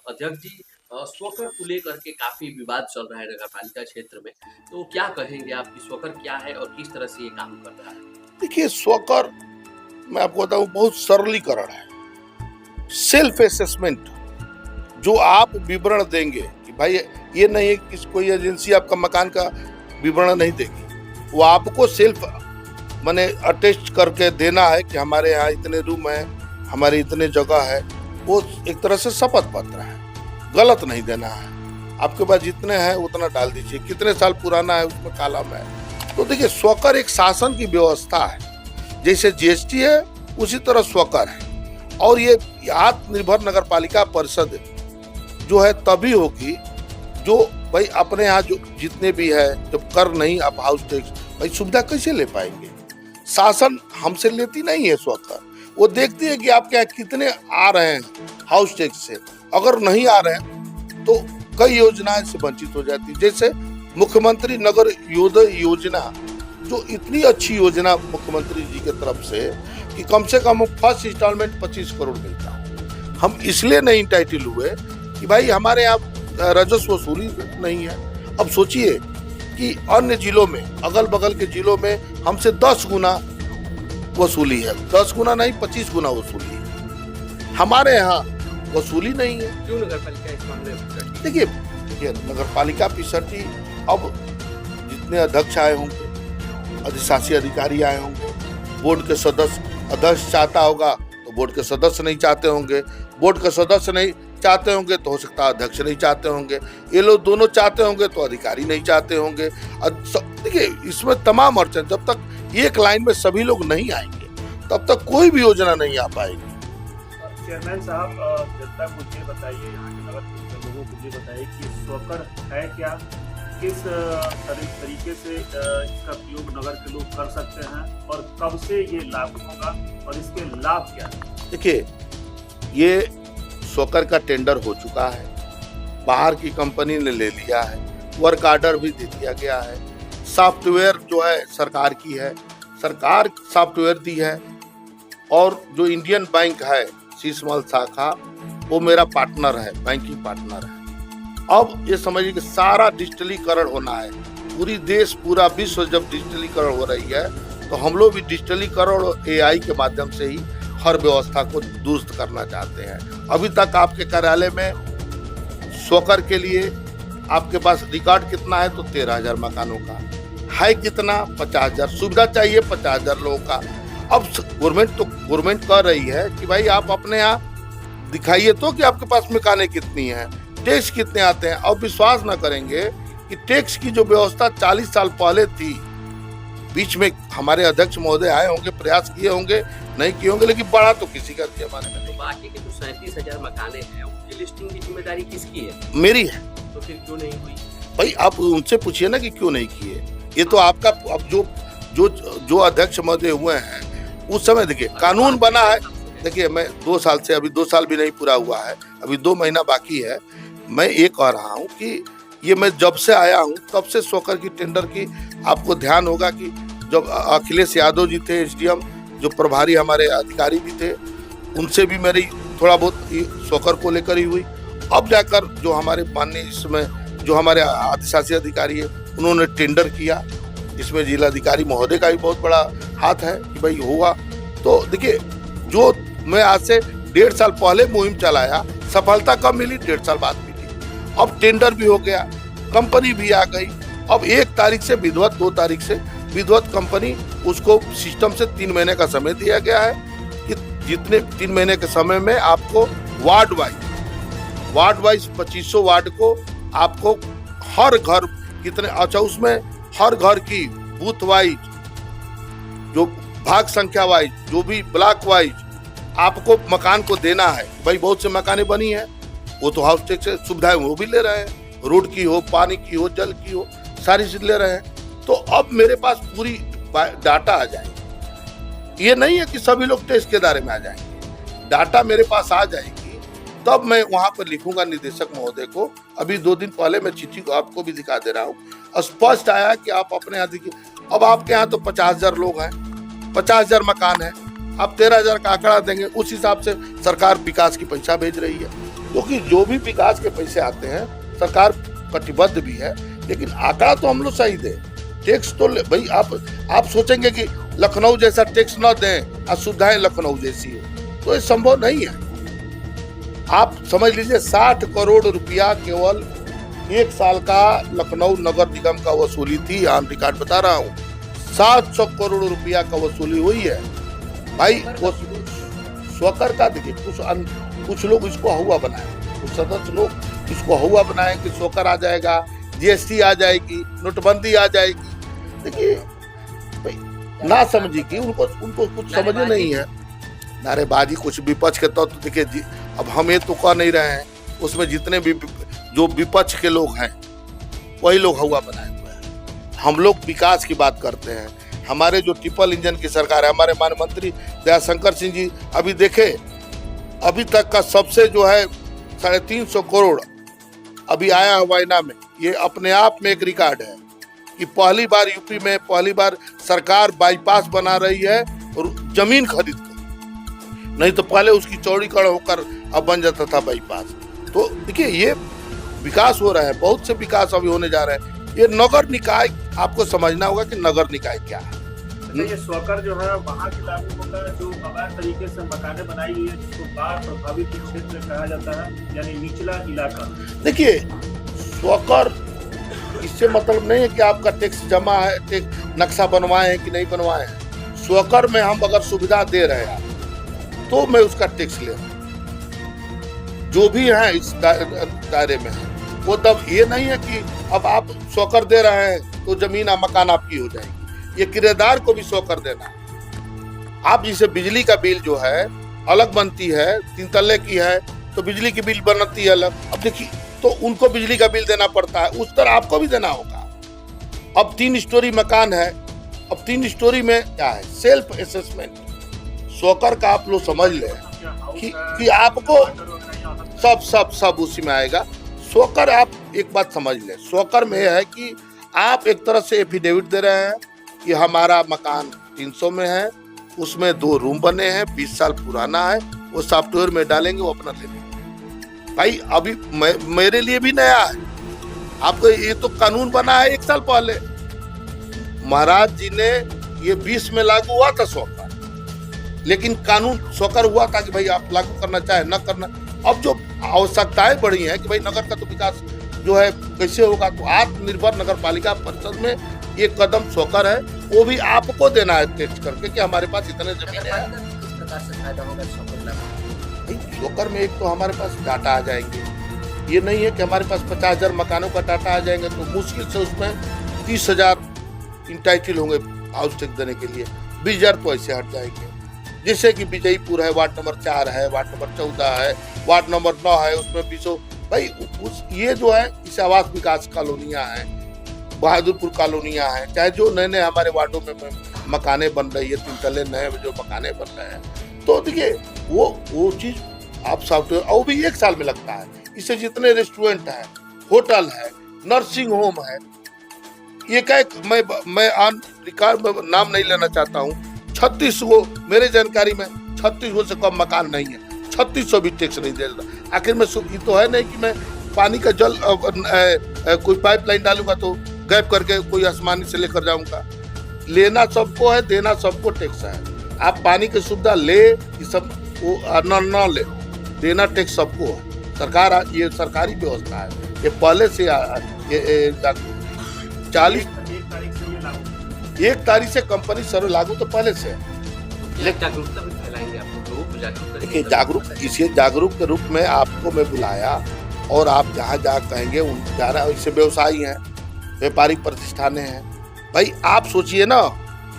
अध्यक्ष जी, स्वकर को लेकर के काफ़ी विवाद चल रहा है नगर पालिका क्षेत्र में। तो क्या कहेंगे आप कि स्वकर क्या है और किस तरह से ये काम कर रहा है? देखिए, स्वकर मैं आपको बताऊं बहुत सरलीकरण है। सेल्फ असेसमेंट जो आप विवरण देंगे कि भाई ये नहीं है कि कोई एजेंसी आपका मकान का विवरण नहीं देगी, वो आपको सेल्फ माने अटेस्ट करके देना है कि हमारे यहाँ इतने रूम है, हमारे इतने जगह है। वो एक तरह से शपथ पत्र है, गलत नहीं देना है। आपके पास जितने हैं उतना डाल दीजिए, कितने साल पुराना है उसमें कॉलम है। तो देखिए, स्वकर एक शासन की व्यवस्था है, जैसे जीएसटी है उसी तरह स्वकर है। और ये आत्मनिर्भर नगर पालिका परिषद जो है तभी होगी जो भाई अपने यहाँ जो जितने भी है, जब कर नहीं आप हाउस टैक्स भाई सुविधा कैसे ले पाएंगे। शासन हमसे लेती नहीं है स्वकर, वो देखती है कि आपके यहाँ कितने आ रहे हैं हाउस टैक्स से। अगर नहीं आ रहे हैं तो कई योजनाएं से वंचित हो जाती है। जैसे मुख्यमंत्री नगर योजना, जो इतनी अच्छी योजना मुख्यमंत्री जी की तरफ से कि कम से कम फर्स्ट इंस्टॉलमेंट 25 करोड़ मिलता है। हम इसलिए नहीं इंटाइटल हुए कि भाई हमारे यहाँ राजस्व वसूली नहीं है। अब सोचिए कि अन्य जिलों में, अगल बगल के जिलों में हमसे 10 गुना वसूली है, 10 गुना नहीं 25 गुना वसूली है। हमारे यहाँ वसूली नहीं है। क्यों नगर पालिका इस मामले में? देखिए नगर पालिका पिछड़ी, अब जितने अध्यक्ष आए होंगे, अधिशासी अधिकारी आए होंगे, बोर्ड के सदस्य, अध्यक्ष चाहता होगा तो बोर्ड के सदस्य नहीं चाहते होंगे, बोर्ड के सदस्य नहीं चाहते होंगे तो हो सकता है अध्यक्ष नहीं चाहते होंगे, ये लोग दोनों चाहते होंगे तो अधिकारी नहीं चाहते होंगे। देखिए, इसमें तमाम अड़चन, जब तक एक लाइन में सभी लोग नहीं आएंगे तब तक कोई भी योजना नहीं आ पाएगी। चेयरमैन साहब, जनता को ये बताइए, यहाँ के नगर के लोगों को ये बताइए कि स्वकर है क्या, किस तरीके से इसका प्रयोग नगर के लोग कर सकते हैं और कब से ये लागू होगा और इसके लाभ क्या है? देखिए, ये स्वकर का टेंडर हो चुका है, बाहर की कंपनी ने ले लिया है, वर्क ऑर्डर भी दे दिया गया है। सॉफ्टवेयर जो है सरकार की है, सरकार सॉफ्टवेयर दी है। और जो इंडियन बैंक है शीशमहल शाखा, वो मेरा पार्टनर है, बैंकिंग पार्टनर है। अब ये समझिए कि सारा डिजिटलीकरण होना है। पूरी देश, पूरा विश्व जब डिजिटलीकरण हो रही है तो हम लोग भी डिजिटलीकरण और एआई के माध्यम से ही हर व्यवस्था को दुरुस्त करना चाहते हैं। अभी तक आपके कार्यालय में स्वकर के लिए आपके पास रिकॉर्ड कितना है तो 13,000 मकानों का है, कितना 50,000 सुविधा चाहिए 50,000 लोगों का। अब गवर्नमेंट कह रही है कि भाई आप अपने यहाँ दिखाइए तो कि आपके पास मकानें कितनी हैं, टैक्स कितने आते हैं। अब विश्वास न करेंगे कि टैक्स की जो व्यवस्था 40 साल पहले थी, बीच में हमारे अध्यक्ष महोदय आए होंगे, प्रयास किए होंगे, नहीं किए होंगे, लेकिन बढ़ा तो किसी का जमाने में नहीं। बाकी के जो 37,000 मकाने हैं उनकी लिस्टिंग की जिम्मेदारी किसकी है? मेरी है। तो फिर क्यों नहीं हुई? भाई आप उनसे पूछिए ना कि क्यों नहीं किए। ये तो आपका, अब जो अध्यक्ष महोदय हुए हैं उस समय देखिए कानून बना है। देखिए, मैं 2 साल से, अभी 2 साल भी नहीं पूरा हुआ है, अभी 2 महीना बाकी है। मैं ये कह रहा हूँ कि ये मैं जब से आया हूँ तब से स्वकर की टेंडर की, आपको ध्यान होगा कि जब अखिलेश यादव जी थे एसडीएम, जो प्रभारी हमारे अधिकारी भी थे, उनसे भी मेरी थोड़ा बहुत स्वकर को लेकर ही हुई। अब जाकर जो हमारे माननीय इसमें जो हमारे अधिशासी अधिकारी है उन्होंने टेंडर किया, इसमें जिलाधिकारी महोदय का भी बहुत बड़ा हाथ है कि भाई हुआ। तो देखिए, जो मैं आज से 1.5 साल पहले मुहिम चलाया, सफलता कब मिली? 1.5 साल बाद मिली। अब टेंडर भी हो गया, कंपनी भी आ गई। अब 1 तारीख से विधिवत, 2 तारीख से विधिवत कंपनी, उसको सिस्टम से 3 महीने का समय दिया गया है कि जितने 3 महीने के समय में आपको वार्ड वाइज 2500 वार्ड को आपको हर घर कितने, अच्छा उसमें हर घर की बूथ वाइज, जो भाग संख्या वाइज, जो भी ब्लॉक वाइज आपको मकान को देना है। भाई बहुत से मकानें बनी है, वो तो हाउस टैक्स से सुविधाएं वो भी ले रहे हैं, रोड की हो, पानी की हो, जल की हो, सारी चीज ले रहे हैं। तो अब मेरे पास पूरी डाटा आ जाएगी। ये नहीं है कि सभी लोग टैक्स के दायरे में आ जाएंगे, डाटा मेरे पास आ जाएगी, तब मैं वहां पर लिखूंगा निदेशक महोदय को। अभी 2 दिन पहले मैं चिट्ठी को आपको भी दिखा दे रहा हूँ, स्पष्ट आया कि आप अपने यहाँ देखिए। अब आपके यहाँ तो 50,000 लोग हैं, 50,000 मकान है, आप 13,000 का आंकड़ा देंगे, उस हिसाब से सरकार विकास की पैसा भेज रही है। क्योंकि जो भी विकास के पैसे आते हैं सरकार कटिबद्ध भी है, लेकिन आंकड़ा तो हम लोग सही दे। टैक्स तो भाई आप सोचेंगे कि लखनऊ जैसा टैक्स न दें और सुविधाएं लखनऊ जैसी हो, तो ये संभव नहीं है। आप समझ लीजिए 60 करोड़ रुपया केवल एक साल का लखनऊ नगर निगम का वसूली थी, ऑन रिकॉर्ड बता रहा हूँ। 700 करोड़ रुपया का वसूली हुई है भाई। वो स्वकर का देखिए, कुछ लोग इसको हुआ बनाए, कुछ सदस्य लोग इसको हुआ बनाए कि स्वकर आ जाएगा, जीएसटी आ जाएगी, नोटबंदी आ जाएगी। देखिए भाई ना समझी कि उनको कुछ समझ नहीं है। नारेबाजी कुछ विपक्ष के तो देखिए अब हम ये तो कह नहीं रहे हैं, उसमें जितने भी जो विपक्ष के लोग हैं वही लोग हुआ बनाए हुए हैं। हम लोग विकास की बात करते हैं। हमारे जो ट्रिपल इंजन की सरकार है, हमारे माननीय मंत्री दयाशंकर सिंह जी अभी देखे, अभी तक का सबसे जो है 350 करोड़ अभी आया है वायना में। ये अपने आप में एक रिकॉर्ड है कि पहली बार यूपी में पहली बार सरकार बाईपास बना रही है और जमीन खरीद कर, नहीं तो पहले उसकी चौड़ीकरण होकर अब बन जाता था बाईपास। तो देखिए ये विकास हो रहा है, बहुत से विकास अभी होने जा रहे हैं। ये नगर निकाय आपको समझना होगा कि नगर निकाय क्या है। ये स्वकर जो है वहाँ की लागू होता है जो अवैध तरीके से मकानें बनाई हुई है, जिसको बाढ़ प्रभावित क्षेत्र कहा जाता है, यानी निचला इलाका। देखिए स्वकर इससे मतलब नहीं है कि आपका टैक्स जमा है, टैक्स नक्शा बनवाए हैं कि नहीं बनवाए हैं। स्वकर में हम अगर सुविधा दे रहे हैं तो मैं उसका टैक्स ले रहा हूँ, जो भी है इस दायरे में है। वो तब ये नहीं है कि अब आप स्वकर दे रहे हैं तो जमीन या मकान आपकी हो जाएगी। ये किराएदार को भी स्वकर देना है। आप जिसे बिजली का बिल जो है अलग बनती है, 3 तल्ले की है तो बिजली की बिल बनती है अलग। अब देखिए तो उनको बिजली का बिल देना पड़ता है, उस तरह आपको भी देना होगा। अब 3 स्टोरी मकान है, अब 3 स्टोरी में क्या है सेल्फ असेसमेंट स्वकर का आप लोग समझ लें कि आपको सब उसी में आएगा। स्वकर आप एक बात समझ लें, स्वकर में है कि आप एक तरह से एफिडेविट दे रहे हैं कि हमारा मकान 300 में है, उसमें 2 रूम बने हैं, 20 साल पुराना है, वो सॉफ्टवेयर में डालेंगे, वो अपना ले लेंगे। भाई अभी मेरे लिए भी नया है, आपको ये तो कानून बना है 1 साल पहले। महाराज जी ने ये 20 में लागू हुआ था स्वकर, लेकिन कानून स्वकर हुआ था कि भाई आप लागू करना चाहे न करना। अब जो आवश्यकताएं बढ़ी हैं कि भाई नगर का तो विकास जो है कैसे होगा, तो आत्मनिर्भर नगर पालिका परिषद में ये कदम स्वकर है, वो भी आपको देना है टैक्स करके कि हमारे पास इतने जमीन है। किस प्रकार से फायदा होगा स्वकर में एक तो हमारे पास डाटा आ जाएंगे, ये नहीं है कि हमारे पास 50,000 मकानों का डाटा आ जाएंगे तो मुश्किल से उसमें 30,000 इंटाइटल होंगे हाउस टैक्स देने के लिए, 20,000 तो ऐसे हट जाएंगे। जैसे कि विजयपुर है, वार्ड नंबर 4 है, वार्ड नंबर 14 है, वार्ड नंबर 9 है, उसमें 20 भाई ये जो है इस आवास विकास कॉलोनियाँ हैं, बहादुरपुर कॉलोनियाँ हैं, चाहे जो नए नए हमारे वार्डों में मकाने बन रही है, 3 तल्ले नए जो मकाने बन रहे हैं, तो देखिए वो चीज़ आप सॉफ्टवेयर और भी 1 साल में लगता है। इससे जितने रेस्टोरेंट है, होटल है, नर्सिंग होम है, ये क्या मैं ऑन रिकॉर्ड में नाम नहीं लेना चाहता हूँ, 36 गो मेरे जानकारी में 36 गो से कम मकान नहीं है, 3600 भी टैक्स नहीं दे रहा। आखिर में ये तो है नहीं कि मैं पानी का जल कोई पाइपलाइन डालूंगा तो गैप करके कोई आसमानी से लेकर जाऊंगा। लेना सबको है, देना सबको टैक्स है। आप पानी की सुविधा ले ये सब न ले, देना टैक्स सबको है। सरकार ये सरकारी व्यवस्था है, ये पहले से 1 तारीख से कंपनी सर्वे लागू तो पहले से है। जागरूकता भी फैलाएंगे, आप लोगों को जागरूक करेंगे। देखिए जागरूक के रूप में आपको मैं बुलाया और आप जहाँ कहेंगे उन जाना। इससे व्यवसायी हैं, व्यापारिक प्रतिष्ठानें हैं। भाई आप सोचिए ना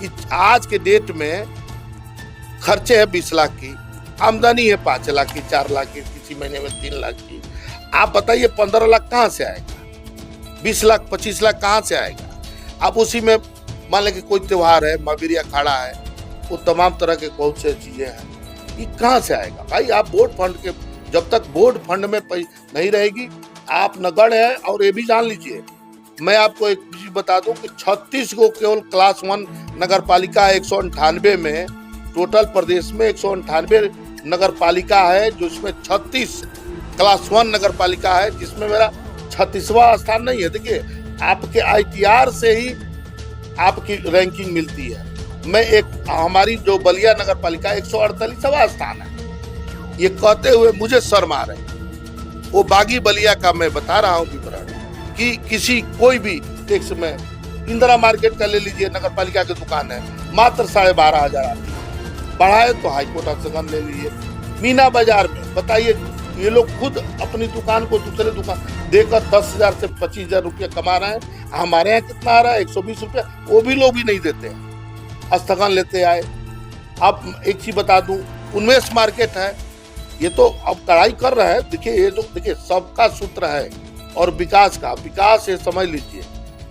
कि आज के डेट में खर्चे है 20 लाख की, आमदनी है 5 लाख की, 4 लाख की, किसी महीने में 3 लाख की। आप बताइए 15 लाख कहाँ से आएगा, 20 लाख 25 लाख कहाँ से आएगा। आप उसी में मान लें कि कोई त्योहार है, महावीर अखाड़ा है, वो तमाम तरह के बहुत से चीजें हैं, ये कहाँ से आएगा। भाई आप बोर्ड फंड के, जब तक बोर्ड फंड में नहीं रहेगी आप नगण है। और ये भी जान लीजिए, मैं आपको एक चीज बता दूं कि 36 को केवल क्लास 1 नगर पालिका 198 में, टोटल प्रदेश में 198 नगर पालिका है, जो इसमें 36 क्लास 1 नगर पालिका है, जिसमें मेरा 36वां स्थान नहीं है। देखिए, आपके ITR से ही आपकी रैंकिंग मिलती है। हमारी जो बलिया नगर पालिका 148वां स्थान है। ये कहते हुए मुझे शर्म आ रही है। वो बागी बलिया का मैं बता रहा हूँ विवरण कि कोई भी टैक्स में, इंदिरा मार्केट का ले लीजिए, नगर पालिका की दुकान है, मात्र 12,500 आती है। बढ़ाए तो हाईकोर्ट अफसर ले लीजिए। मीना बाजार में बताइए, ये लोग खुद अपनी दुकान को दूसरे दुकान देकर 10,000 से 25,000 रुपया कमा रहे हैं। हमारे यहाँ कितना आ रहा है? 120 रुपया। वो भी लोग भी नहीं देते हैं, स्थगन लेते आए। अब एक चीज बता दूं, उन्मेष मार्केट है, ये तो अब कड़ाई कर रहा है। देखिए, ये जो देखिए सबका सूत्र है और विकास का, विकास ये समझ लीजिए,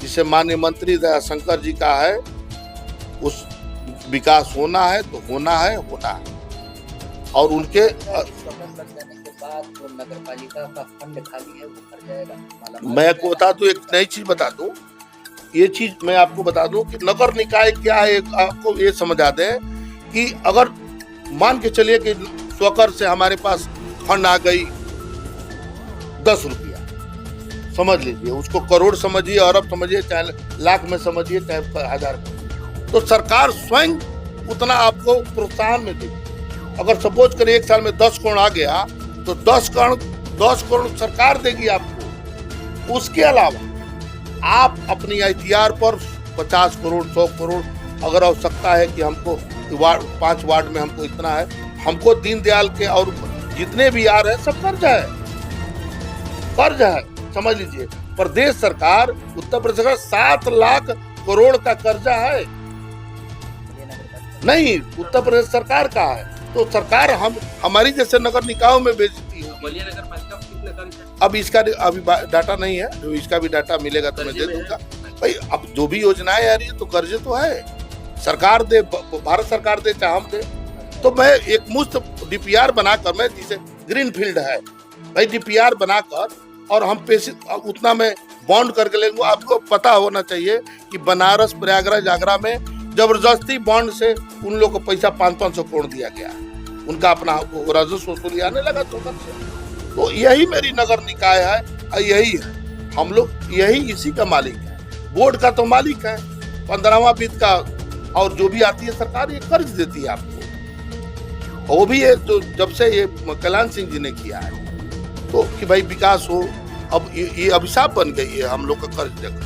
जिसे माननीय मंत्री दयाशंकर जी का है, उस विकास होना है तो होना है। और उनके जो नगर पालिका का फंड खाली है वो भर जाएगा। मैं आपको बता दूं, एक नई चीज बता दूं, ये चीज मैं आपको बता दूं कि नगर निकाय क्या है, आपको ये समझा दें कि अगर मान के चलिए कि स्वकर से हमारे पास फंड आ गई 10 रुपया, समझ लीजिए, उसको करोड़ समझिए, अरब समझिए, चाहे लाख में समझिए, चाहे 1000, तो सरकार स्वयं उतना आपको प्रोत्साहन में देगी। अगर सपोज करें 1 साल में 10 करोड़ आ गया तो 10 करोड़ सरकार देगी आपको। उसके अलावा आप अपनी ITR पर 50 करोड़ 100 करोड़, अगर आवश्यकता है कि हमको 5 वार्ड में हमको इतना है, हमको दीनदयाल के और जितने भी आ रहे हैं सब कर्ज है, समझ लीजिए। प्रदेश सरकार, उत्तर प्रदेश सरकार 7 लाख करोड़ का कर्जा है। नहीं, उत्तर प्रदेश सरकार का है। तो सरकार हमारी जैसे नगर निकायों में बेचती है। बलिया नगर पालिका कितना कर्ज है? अब इसका अभी डाटा नहीं है, जो इसका भी डाटा मिलेगा तो मैं दे दूंगा। भाई, अब जो भी योजनाएं आ रही है तो कर्जे तो है, सरकार दे, भारत सरकार दे चाहे हम दे। तो मैं एक मुफ्त DPR बनाकर, मैं जिसे ग्रीन फील्ड है भाई, DPR बनाकर और हम पैसे उतना में बॉन्ड करके लेंगे। आपको पता होना चाहिए कि बनारस, प्रयागराज, आगरा में जबरदस्ती बॉन्ड से उन लोग को पैसा 500-500 करोड़ दिया गया। उनका अपना राजस्व वसूली आने लगा तो यही मेरी नगर निकाय है, यही है। हम लोग इसी का मालिक है। बोर्ड का तो मालिक है, 15वां वित्त का, और जो भी आती है सरकार ये कर्ज देती है आपको। वो भी है तो जब से ये कल्याण सिंह जी ने किया है तो कि भाई विकास हो। अब ये अभिशाप बन गई है हम लोग का कर्ज देकर।